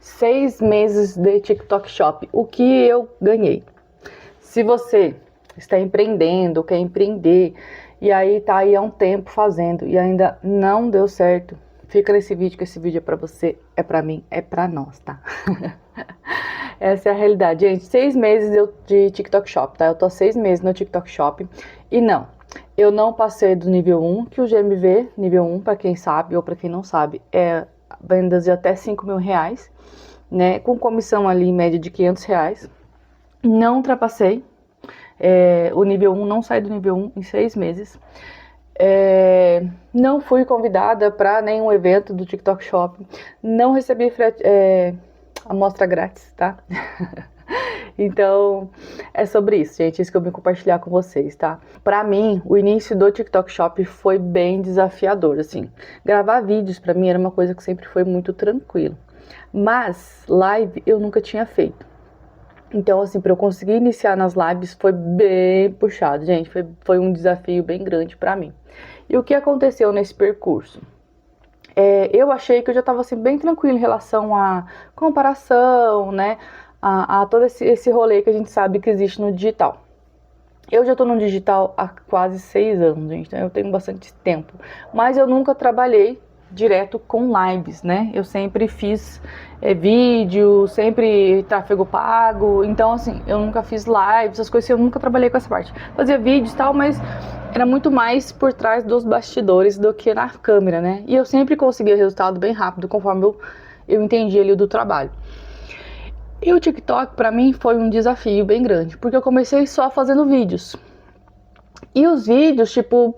6 meses de TikTok Shop. O que eu ganhei? Se você está empreendendo, quer empreender, e aí tá aí há um tempo fazendo e ainda não deu certo, fica nesse vídeo, que esse vídeo é pra você, é pra mim, é pra nós, tá? Essa é a realidade, gente. 6 meses de TikTok Shop, tá? Eu tô há 6 meses no TikTok Shop e não, eu não passei do nível 1, que o GMV, nível 1, pra quem sabe ou pra quem não sabe, é vendas de até 5 mil reais, né? Com comissão ali em média de 500 reais. Não ultrapassei. O nível 1, não saí do nível 1 em 6 meses. Não fui convidada para nenhum evento do TikTok Shop. Não recebi amostra grátis, tá? Então, é sobre isso, gente. Isso que eu vim compartilhar com vocês, tá? Pra mim, o início do TikTok Shop foi bem desafiador, assim. Gravar vídeos pra mim era uma coisa que sempre foi muito tranquilo. Mas, live eu nunca tinha feito. Então, assim, para eu conseguir iniciar nas lives foi bem puxado, gente. Foi um desafio bem grande para mim. E o que aconteceu nesse percurso? Eu achei que eu já estava assim, bem tranquilo em relação à comparação, né? A todo esse rolê que a gente sabe que existe no digital. Eu já estou no digital há quase 6 anos, gente, então eu tenho bastante tempo. Mas eu nunca trabalhei direto com lives, né? Eu sempre fiz vídeo, sempre tráfego pago. Então, assim, eu nunca fiz lives, essas coisas, eu nunca trabalhei com essa parte. Fazia vídeos e tal, mas era muito mais por trás dos bastidores do que na câmera, né? E eu sempre conseguia resultado bem rápido, conforme eu entendia ali do trabalho. E o TikTok pra mim foi um desafio bem grande, porque eu comecei só fazendo vídeos. E os vídeos, tipo,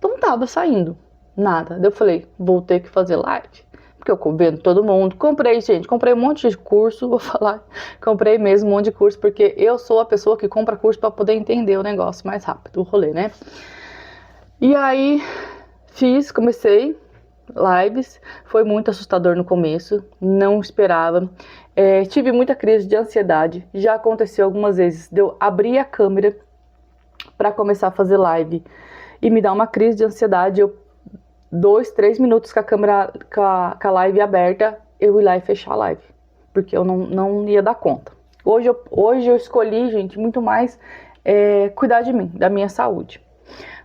não tava saindo nada. Daí eu falei, vou ter que fazer live, porque eu vendo todo mundo. Comprei um monte de curso, vou falar. Comprei mesmo um monte de curso, porque eu sou a pessoa que compra curso pra poder entender o negócio mais rápido, o rolê, né? E aí, comecei lives, foi muito assustador no começo, não esperava, tive muita crise de ansiedade, já aconteceu algumas vezes de eu abrir a câmera para começar a fazer live e me dar uma crise de ansiedade, 2, 3 minutos com a câmera, com a live aberta, eu ir lá e fechar a live, porque eu não ia dar conta. Hoje eu escolhi, gente, muito mais cuidar de mim, da minha saúde.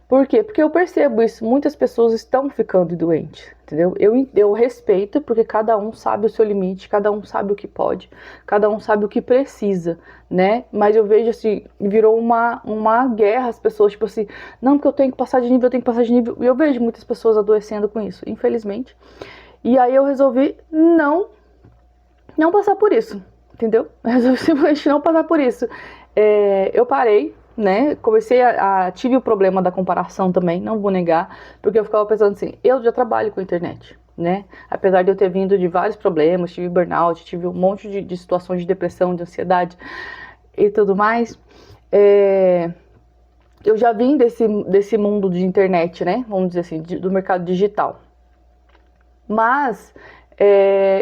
Por quê? Porque eu percebo isso, muitas pessoas estão ficando doentes, entendeu? Eu respeito, porque cada um sabe o seu limite, cada um sabe o que pode, cada um sabe o que precisa, né? Mas eu vejo assim, virou uma guerra, as pessoas, tipo assim, não, porque eu tenho que passar de nível, eu tenho que passar de nível, e eu vejo muitas pessoas adoecendo com isso, infelizmente. E aí eu resolvi não passar por isso, entendeu? Eu resolvi simplesmente não passar por isso. Eu parei, né? Tive o problema da comparação também, não vou negar, porque eu ficava pensando assim, eu já trabalho com internet, né? Apesar de eu ter vindo de vários problemas, tive burnout, tive um monte de situações de depressão, de ansiedade e tudo mais, eu já vim desse mundo de internet, né? Vamos dizer assim, do mercado digital. Mas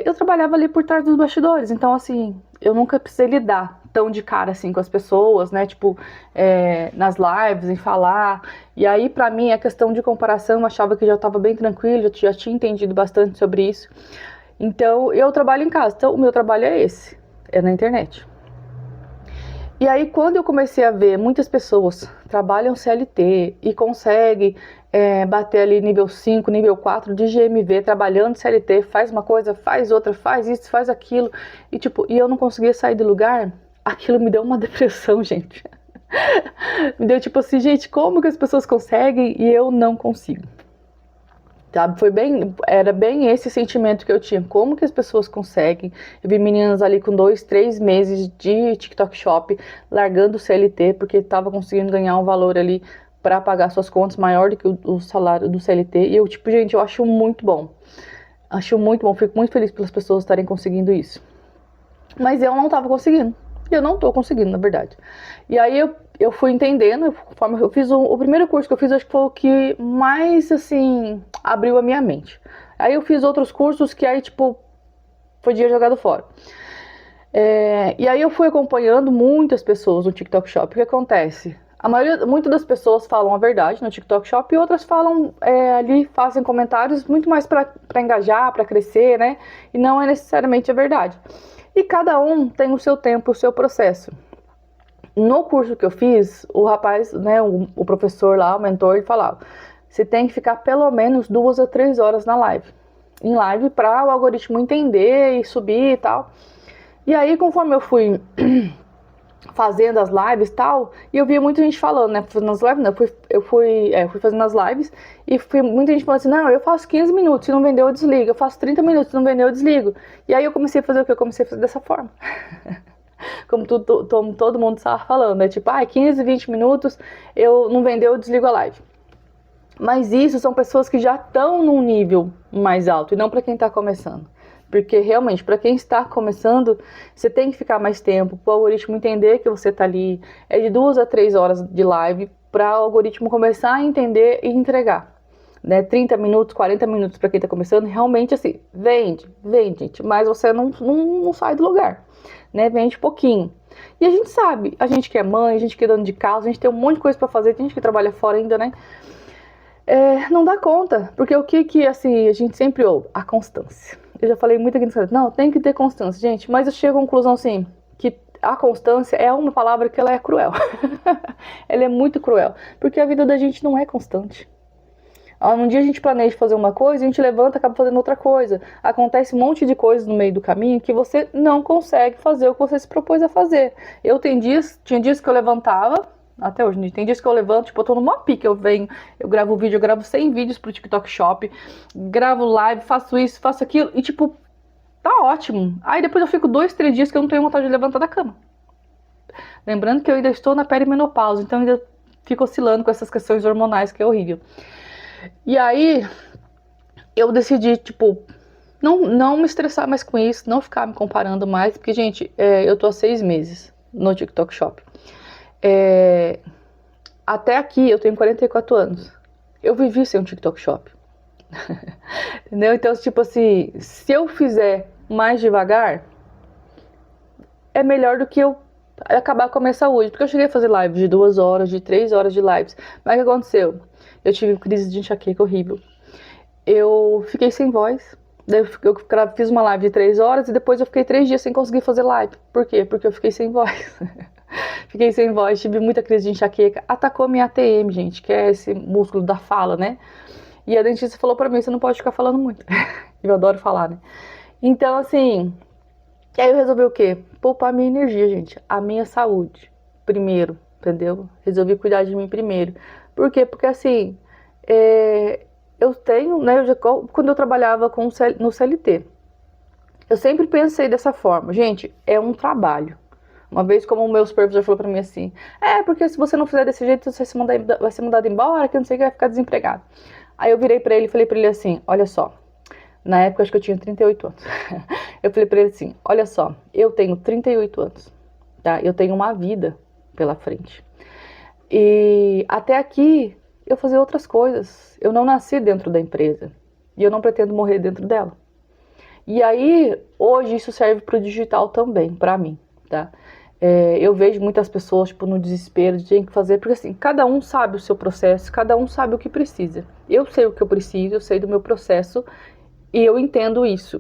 eu trabalhava ali por trás dos bastidores, então assim, eu nunca precisei lidar tão de cara assim com as pessoas, né, tipo, nas lives, em falar, e aí pra mim a questão de comparação, eu achava que já tava bem tranquilo, já tinha entendido bastante sobre isso, então eu trabalho em casa, então o meu trabalho é esse, é na internet. E aí, quando eu comecei a ver muitas pessoas trabalham CLT e conseguem bater ali nível 5, nível 4 de GMV, trabalhando CLT, faz uma coisa, faz outra, faz isso, faz aquilo, e eu não conseguia sair do lugar, aquilo me deu uma depressão, gente. Me deu tipo assim, gente, como que as pessoas conseguem e eu não consigo? Sabe? Era bem esse sentimento que eu tinha. Como que as pessoas conseguem? Eu vi meninas ali com 2, 3 meses de TikTok Shop, largando o CLT, porque estava conseguindo ganhar um valor ali para pagar suas contas maior do que o salário do CLT. E eu, tipo, gente, eu acho muito bom. Acho muito bom, fico muito feliz pelas pessoas estarem conseguindo isso. Mas eu não estava conseguindo. E eu não estou conseguindo, na verdade. E aí eu fui entendendo, conforme eu fiz o primeiro curso que eu fiz, acho que foi o que mais, assim, abriu a minha mente. Aí eu fiz outros cursos que aí, tipo, foi dinheiro jogado fora. E aí eu fui acompanhando muitas pessoas no TikTok Shop. O que acontece? A maioria, muitas das pessoas falam a verdade no TikTok Shop e outras falam ali, fazem comentários muito mais para engajar, para crescer, né? E não é necessariamente a verdade. E cada um tem o seu tempo, o seu processo. No curso que eu fiz, o rapaz, né, o professor lá, o mentor, ele falava: você tem que ficar pelo menos 2 a 3 horas na live. Em live para o algoritmo entender e subir e tal. E aí, conforme eu fui fazendo as lives e tal, e eu via muita gente falando, né, fazendo as lives, não, eu fui fazendo as lives, e muita gente falando assim: não, eu faço 15 minutos, se não vender eu desligo, eu faço 30 minutos, se não vender eu desligo. E aí eu comecei a fazer o que? Eu comecei a fazer dessa forma. Como todo mundo estava falando, né, tipo, 15, 20 minutos, eu não vender eu desligo a live. Mas isso são pessoas que já estão num nível mais alto, e não para quem está começando. Porque realmente, para quem está começando, você tem que ficar mais tempo, para o algoritmo entender que você está ali. É de 2 a 3 horas de live para o algoritmo começar a entender e entregar. Né? 30 minutos, 40 minutos para quem está começando, realmente assim, vende, gente, mas você não sai do lugar. Né? Vende pouquinho. E a gente sabe, a gente que é mãe, a gente que é dono de casa, a gente tem um monte de coisa para fazer, tem gente que trabalha fora ainda, né? Não dá conta, porque o que assim, a gente sempre ouve? A constância. Eu já falei muito aqui no canal, não, tem que ter constância, gente, mas eu chego à conclusão assim, que a constância é uma palavra que ela é cruel. Ela é muito cruel, porque a vida da gente não é constante. Um dia a gente planeja fazer uma coisa, a gente levanta e acaba fazendo outra coisa. Acontece um monte de coisas no meio do caminho que você não consegue fazer o que você se propôs a fazer. Tinha dias que eu levantava, até hoje, tem dias que eu levanto, tipo, eu tô numa pique, eu gravo vídeo, eu gravo 100 vídeos pro TikTok Shop, gravo live, faço isso, faço aquilo, e tipo, tá ótimo. Aí depois eu fico 2, 3 dias que eu não tenho vontade de levantar da cama. Lembrando que eu ainda estou na perimenopausa, então ainda fico oscilando com essas questões hormonais, que é horrível. E aí, eu decidi, tipo, não me estressar mais com isso, não ficar me comparando mais, porque, gente, eu tô há 6 meses no TikTok Shop. Até aqui eu tenho 44 anos. Eu vivi sem um TikTok Shop. Entendeu? Então, tipo assim, se eu fizer mais devagar, é melhor do que eu acabar com a minha saúde. Porque eu cheguei a fazer lives de 2 horas, de 3 horas de lives. Mas o que aconteceu? Eu tive crise de enxaqueca horrível. Eu fiquei sem voz. Daí eu fiz uma live de 3 horas e depois eu fiquei 3 dias sem conseguir fazer live. Por quê? Porque eu fiquei sem voz. Fiquei sem voz, tive muita crise de enxaqueca. Atacou a minha ATM, gente, que é esse músculo da fala, né? E a dentista falou pra mim: você não pode ficar falando muito. Eu adoro falar, né? Então, assim, aí eu resolvi o quê? Poupar a minha energia, gente. A minha saúde. Primeiro, entendeu? Resolvi cuidar de mim primeiro. Por quê? Porque, assim, eu tenho, né? Quando eu trabalhava no CLT, eu sempre pensei dessa forma. Gente, é um trabalho. Uma vez, como o meu supervisor falou pra mim assim: porque se você não fizer desse jeito, você vai ser mandado embora, que não sei o que, vai ficar desempregado. Aí eu virei pra ele e falei pra ele assim: olha só, na época acho que eu tinha 38 anos. Eu falei pra ele assim: olha só, eu tenho 38 anos, tá? Eu tenho uma vida pela frente. E até aqui eu fazia outras coisas. Eu não nasci dentro da empresa e eu não pretendo morrer dentro dela. E aí, hoje isso serve pro digital também, pra mim, tá? Eu vejo muitas pessoas, tipo, no desespero de ter que fazer, porque assim, cada um sabe o seu processo, cada um sabe o que precisa. Eu sei o que eu preciso, eu sei do meu processo e eu entendo isso.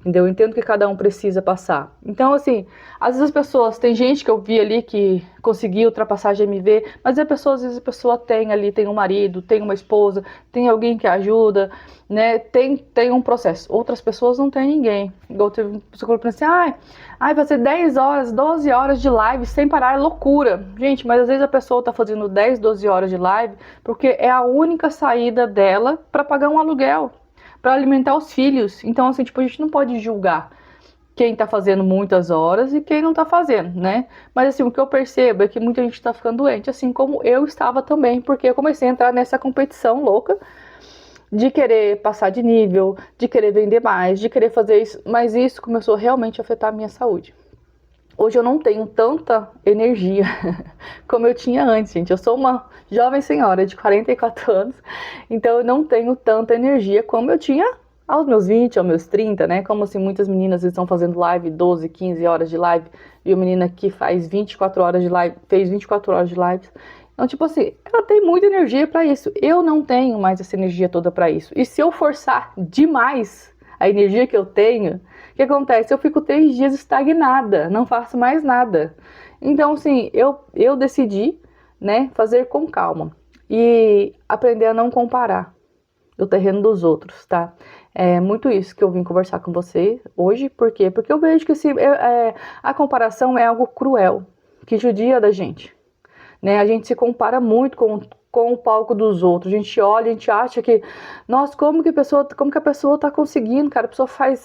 Entendeu? Eu entendo que cada um precisa passar. Então, assim, às vezes as pessoas, tem gente que eu vi ali que conseguiu ultrapassar a GMV, mas às vezes a pessoa tem um marido, tem uma esposa, tem alguém que ajuda, né? Tem um processo. Outras pessoas não tem ninguém. Igual teve uma pessoa que falou assim: vai ser 10 horas, 12 horas de live sem parar, é loucura. Gente, mas às vezes a pessoa tá fazendo 10, 12 horas de live porque é a única saída dela para pagar um aluguel, para alimentar os filhos. Então, assim, tipo, a gente não pode julgar quem tá fazendo muitas horas e quem não tá fazendo, né? Mas, assim, o que eu percebo é que muita gente tá ficando doente, assim como eu estava também, porque eu comecei a entrar nessa competição louca de querer passar de nível, de querer vender mais, de querer fazer isso, mas isso começou realmente a afetar a minha saúde. Hoje eu não tenho tanta energia como eu tinha antes, gente. Eu sou uma jovem senhora de 44 anos, então eu não tenho tanta energia como eu tinha aos meus 20, aos meus 30, né? Como assim, muitas meninas estão fazendo live, 12, 15 horas de live, e uma menina que faz 24 horas de live, fez 24 horas de lives. Então, tipo assim, ela tem muita energia para isso. Eu não tenho mais essa energia toda para isso. E se eu forçar demais a energia que eu tenho, o que acontece? Eu fico 3 dias estagnada, não faço mais nada. Então, assim, eu decidi, né, fazer com calma e aprender a não comparar o terreno dos outros, tá? É muito isso que eu vim conversar com você hoje. Por quê? Porque eu vejo que a comparação é algo cruel, que judia da gente, né? A gente se compara muito com o palco dos outros. A gente olha, a gente acha que, nossa, como que a pessoa tá conseguindo, cara?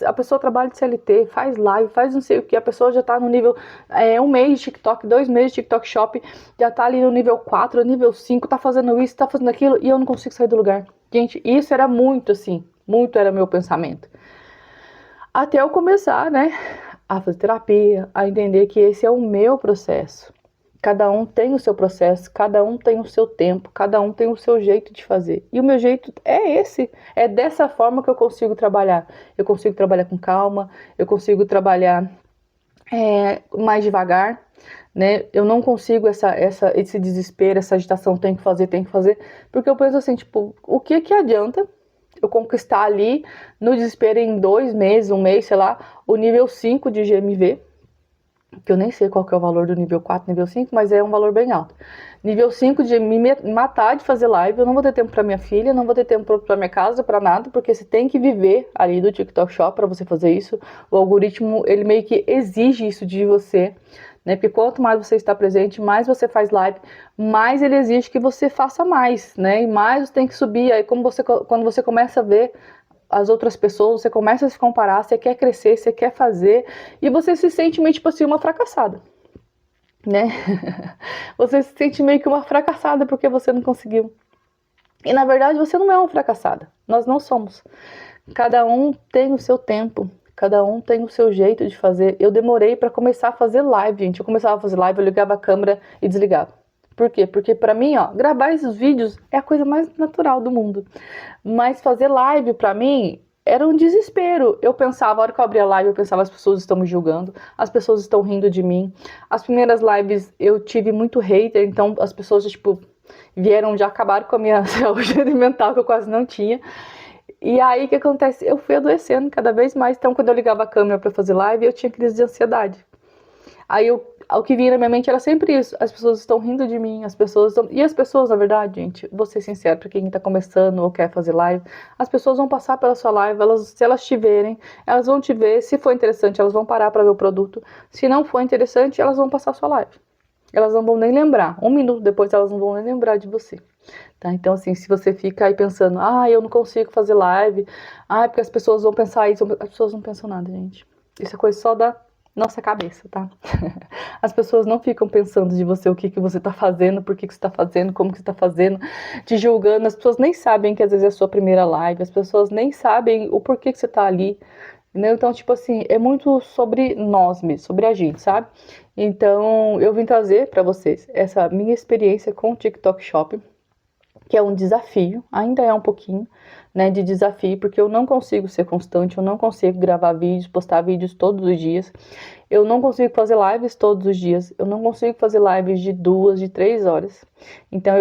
A pessoa trabalha de CLT, faz live, faz não sei o que, a pessoa já tá no nível 1 mês de TikTok, 2 meses de TikTok Shop, já tá ali no nível 4, nível 5, tá fazendo isso, tá fazendo aquilo, e eu não consigo sair do lugar. Gente, isso era muito assim, muito era meu pensamento. Até eu começar, né, a fazer terapia, a entender que esse é o meu processo. Cada um tem o seu processo, cada um tem o seu tempo, cada um tem o seu jeito de fazer. E o meu jeito é esse, é dessa forma que eu consigo trabalhar. Eu consigo trabalhar com calma, eu consigo trabalhar mais devagar, né? Eu não consigo esse desespero, essa agitação, tem que fazer, porque eu penso assim, tipo, o que adianta eu conquistar ali no desespero em 2 meses, 1 mês, sei lá, o nível 5 de GMV, que eu nem sei qual que é o valor do nível 4, nível 5, mas é um valor bem alto. Nível 5 de me matar de fazer live, eu não vou ter tempo para minha filha, não vou ter tempo para minha casa, para nada, porque você tem que viver ali do TikTok Shop para você fazer isso. O algoritmo, ele meio que exige isso de você, né? Porque quanto mais você está presente, mais você faz live, mais ele exige que você faça mais, né? E mais você tem que subir. Aí quando você começa a ver as outras pessoas, você começa a se comparar, você quer crescer, você quer fazer, e você se sente meio tipo assim, uma fracassada, né? Você se sente meio que uma fracassada porque você não conseguiu. E na verdade você não é uma fracassada, nós não somos. Cada um tem o seu tempo, cada um tem o seu jeito de fazer. Eu demorei para começar a fazer live, gente. Eu começava a fazer live, eu ligava a câmera e desligava. Por quê? Porque pra mim, ó, gravar esses vídeos é a coisa mais natural do mundo. Mas fazer live pra mim era um desespero. Eu pensava, a hora que eu abria a live, eu pensava, as pessoas estão me julgando, as pessoas estão rindo de mim. As primeiras lives eu tive muito hater, então as pessoas, tipo, vieram, já acabaram com a minha saúde mental, que eu quase não tinha. E aí, o que acontece? Eu fui adoecendo cada vez mais. Então, quando eu ligava a câmera pra fazer live, eu tinha crise de ansiedade. Aí, o que vinha na minha mente era sempre isso. As pessoas estão rindo de mim, as pessoas estão... E as pessoas, na verdade, gente, vou ser sincero, pra quem tá começando ou quer fazer live, as pessoas vão passar pela sua live, se elas te verem, elas vão te ver. Se for interessante, elas vão parar pra ver o produto. Se não for interessante, elas vão passar a sua live. Elas não vão nem lembrar. 1 minuto depois, elas não vão nem lembrar de você. Tá? Então, assim, se você fica aí pensando, eu não consigo fazer live, porque as pessoas vão pensar isso, as pessoas não pensam nada, gente. Isso é coisa só da nossa cabeça, tá? As pessoas não ficam pensando de você, o que você tá fazendo, por que você tá fazendo, como que você tá fazendo, te julgando. As pessoas nem sabem que às vezes é a sua primeira live, as pessoas nem sabem o porquê que você tá ali, entendeu? Então, tipo assim, é muito sobre nós mesmos, sobre a gente, sabe? Então, eu vim trazer pra vocês essa minha experiência com o TikTok Shop, que é um desafio, ainda é um pouquinho, né, de desafio, porque eu não consigo ser constante, eu não consigo gravar vídeos, postar vídeos todos os dias, eu não consigo fazer lives todos os dias, eu não consigo fazer lives de 2, de 3 horas. Então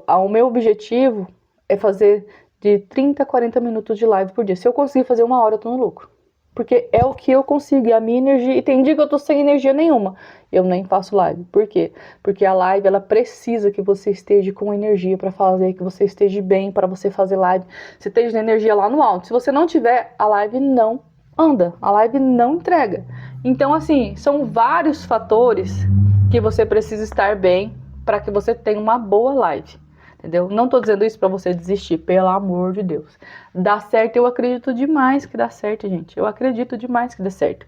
o meu objetivo é fazer de 30 a 40 minutos de live por dia. Se eu conseguir fazer 1 hora, eu tô no lucro. Porque é o que eu consigo, é a minha energia. E tem dia que eu tô sem energia nenhuma, eu nem faço live. Por quê? Porque a live, ela precisa que você esteja com energia pra fazer, que você esteja bem para você fazer live. Você esteja na energia lá no alto. Se você não tiver, a live não anda, a live não entrega. Então, assim, são vários fatores que você precisa estar bem para que você tenha uma boa live. Entendeu? Não tô dizendo isso pra você desistir, pelo amor de Deus. Dá certo, eu acredito demais que dá certo, gente. Eu acredito demais que dá certo.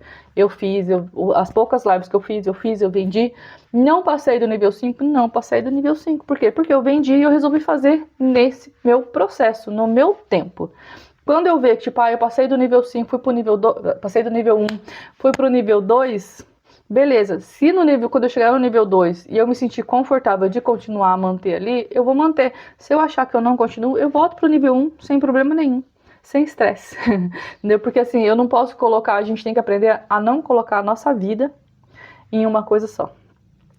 As poucas lives que eu vendi. Não passei do nível 5? Não passei do nível 5. Por quê? Porque eu vendi e eu resolvi fazer nesse meu processo, no meu tempo. Quando eu ver que, tipo, eu passei do nível 5, fui pro nível 2, passei do nível 1, fui pro nível 2... Beleza, se quando eu chegar no nível 2 e eu me sentir confortável de continuar a manter ali, eu vou manter. Se eu achar que eu não continuo, eu volto pro nível 1 sem problema nenhum, sem estresse. Entendeu? Porque assim, eu não posso colocar, a gente tem que aprender a não colocar a nossa vida em uma coisa só.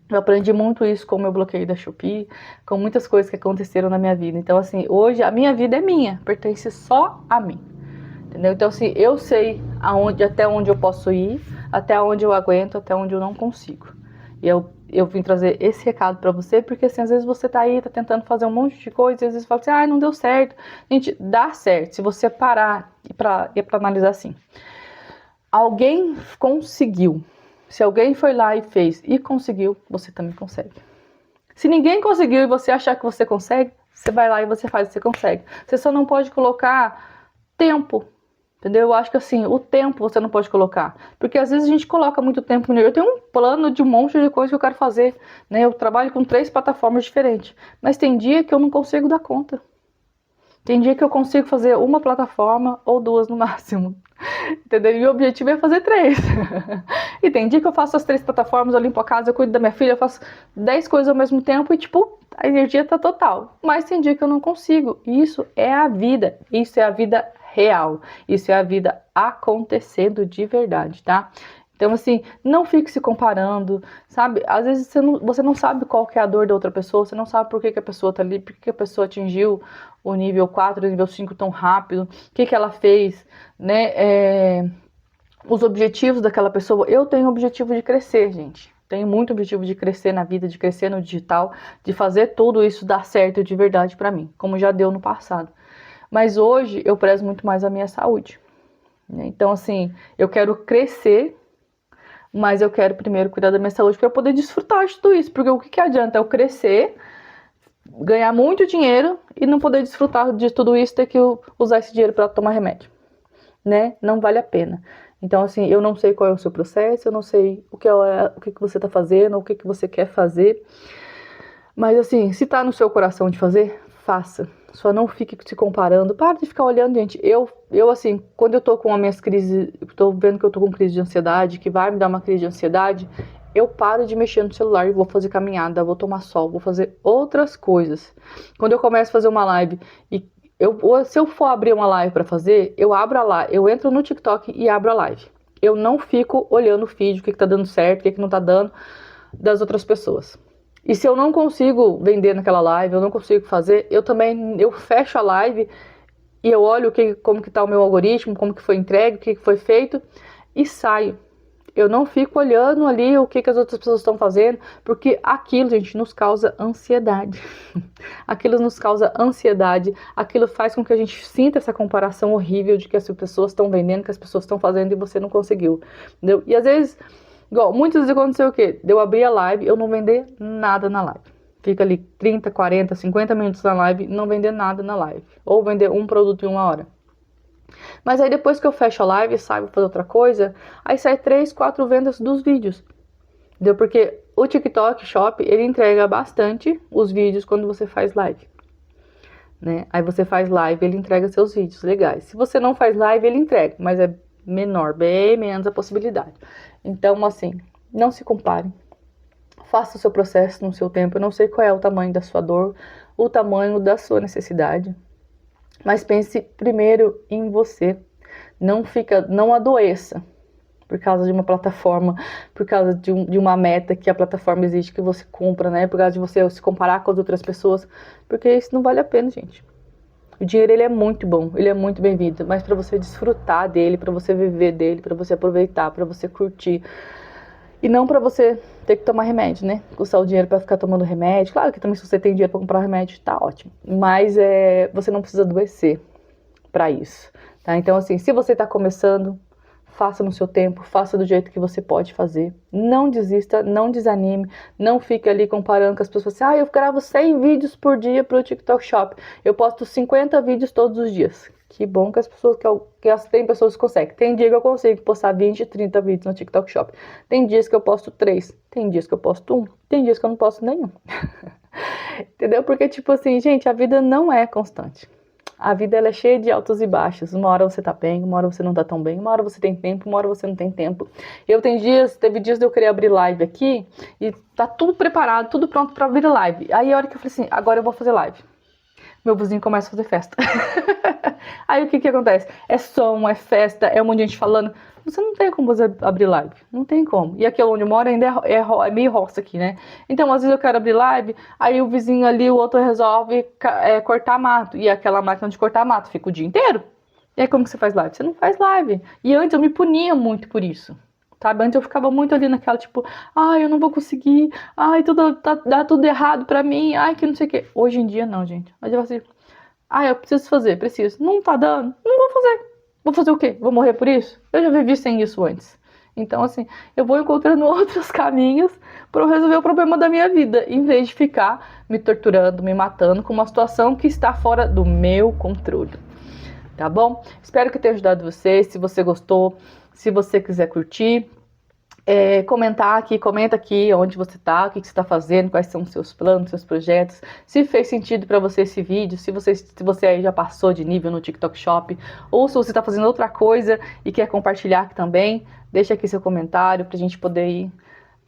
Eu aprendi muito isso com o meu bloqueio da Shopee, com muitas coisas que aconteceram na minha vida. Então, assim, hoje a minha vida é minha, pertence só a mim. Entendeu? Então, assim, eu sei até onde eu posso ir, até onde eu aguento, até onde eu não consigo. E eu vim trazer esse recado pra você, porque assim, às vezes você tá aí, tá tentando fazer um monte de coisa, e às vezes fala assim, ah, não deu certo. Gente, dá certo, se você parar e pra analisar assim. Alguém conseguiu. Se alguém foi lá e fez e conseguiu, você também consegue. Se ninguém conseguiu e você achar que você consegue, você vai lá e você faz e você consegue. Você só não pode colocar tempo. Entendeu? Eu acho que assim, o tempo você não pode colocar. Porque às vezes a gente coloca muito tempo. Eu tenho um plano de um monte de coisa que eu quero fazer. Né? Eu trabalho com 3 plataformas diferentes. Mas tem dia que eu não consigo dar conta. Tem dia que eu consigo fazer uma plataforma ou 2 no máximo. Entendeu? E o objetivo é fazer 3. E tem dia que eu faço as 3 plataformas, eu limpo a casa, eu cuido da minha filha, eu faço 10 coisas ao mesmo tempo e, tipo, a energia tá total. Mas tem dia que eu não consigo. E isso é a vida. Isso é a vida real. Isso é a vida acontecendo de verdade, tá? Então, assim, não fique se comparando, sabe? Às vezes você não sabe qual que é a dor da outra pessoa, você não sabe por que a pessoa tá ali, por que a pessoa atingiu o nível 4, o nível 5 tão rápido, o que ela fez, né? Os objetivos daquela pessoa. Eu tenho o objetivo de crescer, gente. Tenho muito objetivo de crescer na vida, de crescer no digital, de fazer tudo isso dar certo de verdade pra mim, como já deu no passado. Mas hoje eu prezo muito mais a minha saúde, né? Então, assim, eu quero crescer, mas eu quero primeiro cuidar da minha saúde para eu poder desfrutar de tudo isso. Porque o que adianta eu crescer, ganhar muito dinheiro e não poder desfrutar de tudo isso, ter que usar esse dinheiro para tomar remédio, né? Não vale a pena. Então, assim, eu não sei qual é o seu processo, eu não sei o que você tá fazendo, o que você quer fazer. Mas, assim, se tá no seu coração de fazer, faça. Só não fique se comparando. Para de ficar olhando, gente. Eu assim, quando eu tô com as minhas crises, tô vendo que eu tô com crise de ansiedade, que vai me dar uma crise de ansiedade, eu paro de mexer no celular e vou fazer caminhada, vou tomar sol, vou fazer outras coisas. Quando eu começo a fazer uma live e se eu for abrir uma live para fazer, eu abro a live, eu entro no TikTok e abro a live. Eu não fico olhando o feed, o que tá dando certo, o que não tá dando das outras pessoas. E se eu não consigo vender naquela live, eu não consigo fazer, eu fecho a live e eu olho como que tá o meu algoritmo, como que foi entregue, o que foi feito e saio. Eu não fico olhando ali o que as outras pessoas estão fazendo, porque aquilo, gente, nos causa ansiedade. Aquilo nos causa ansiedade, aquilo faz com que a gente sinta essa comparação horrível de que as pessoas estão vendendo, que as pessoas estão fazendo e você não conseguiu. Entendeu? E às vezes, igual, muitas vezes aconteceu o quê? De eu abrir a live, eu não vender nada na live. Fica ali 30, 40, 50 minutos na live e não vender nada na live. Ou vender um produto em 1 hora. Mas aí depois que eu fecho a live e saio fazer outra coisa, aí sai 3, 4 vendas dos vídeos. Entendeu? Porque o TikTok Shop, ele entrega bastante os vídeos quando você faz live. Né? Aí você faz live, ele entrega seus vídeos legais. Se você não faz live, ele entrega, mas é menor, bem menos a possibilidade. Então, assim, não se compare. Faça o seu processo no seu tempo. Eu não sei qual é o tamanho da sua dor, o tamanho da sua necessidade. Mas pense primeiro em você. Não adoeça por causa de uma plataforma, por causa de uma meta que a plataforma exige que você cumpra, né? Por causa de você se comparar com as outras pessoas, porque isso não vale a pena, gente. O dinheiro, ele é muito bom, ele é muito bem-vindo, mas para você desfrutar dele, para você viver dele, para você aproveitar, para você curtir, e não para você ter que tomar remédio, né? Usar o dinheiro para ficar tomando remédio. Claro que também se você tem dinheiro para comprar remédio, tá ótimo. Mas você não precisa adoecer para isso, tá? Então, assim, se você tá começando, faça no seu tempo, faça do jeito que você pode fazer. Não desista, não desanime, não fique ali comparando com as pessoas assim, eu gravo 100 vídeos por dia pro TikTok Shop. Eu posto 50 vídeos todos os dias. Que bom que tem pessoas que conseguem. Tem dia que eu consigo postar 20, 30 vídeos no TikTok Shop. Tem dias que eu posto 3, tem dias que eu posto 1, tem dias que eu não posto nenhum. Entendeu? Porque, tipo assim, gente, a vida não é constante. A vida, ela é cheia de altos e baixos. Uma hora você tá bem, uma hora você não tá tão bem, uma hora você tem tempo, uma hora você não tem tempo. Teve dias de eu querer abrir live aqui e tá tudo preparado, tudo pronto pra abrir live. Aí a hora que eu falei assim, agora eu vou fazer live. meu vizinho começa a fazer festa. Aí o que que acontece? É som, é festa, é um monte de gente falando. Você não tem como você abrir live, não tem como. E aqui onde eu moro ainda é meio roça aqui, né? Então às vezes eu quero abrir live, aí o vizinho ali, o outro resolve cortar mato. E aquela máquina de cortar mato fica o dia inteiro. E aí como que você faz live? Você não faz live. E antes eu me punia muito por isso. Sabe? Antes eu ficava muito ali naquela, tipo, ai, eu não vou conseguir, ai, dá tudo errado pra mim, ai, que não sei o quê. Hoje em dia, não, gente. Hoje eu assim, ai, eu preciso fazer, preciso. Não tá dando? Não vou fazer. Vou fazer o quê? Vou morrer por isso? Eu já vivi sem isso antes. Então, assim, eu vou encontrando outros caminhos para eu resolver o problema da minha vida, em vez de ficar me torturando, me matando com uma situação que está fora do meu controle. Tá bom? Espero que tenha ajudado você. Se você gostou, se você quiser curtir, comenta aqui onde você tá, o que você está fazendo, quais são os seus planos, seus projetos, se fez sentido para você esse vídeo, se você aí já passou de nível no TikTok Shop, ou se você está fazendo outra coisa e quer compartilhar aqui também, deixa aqui seu comentário para a gente poder ir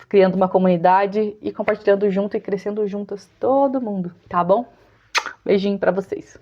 criando uma comunidade e compartilhando junto e crescendo juntas todo mundo, tá bom? Beijinho para vocês.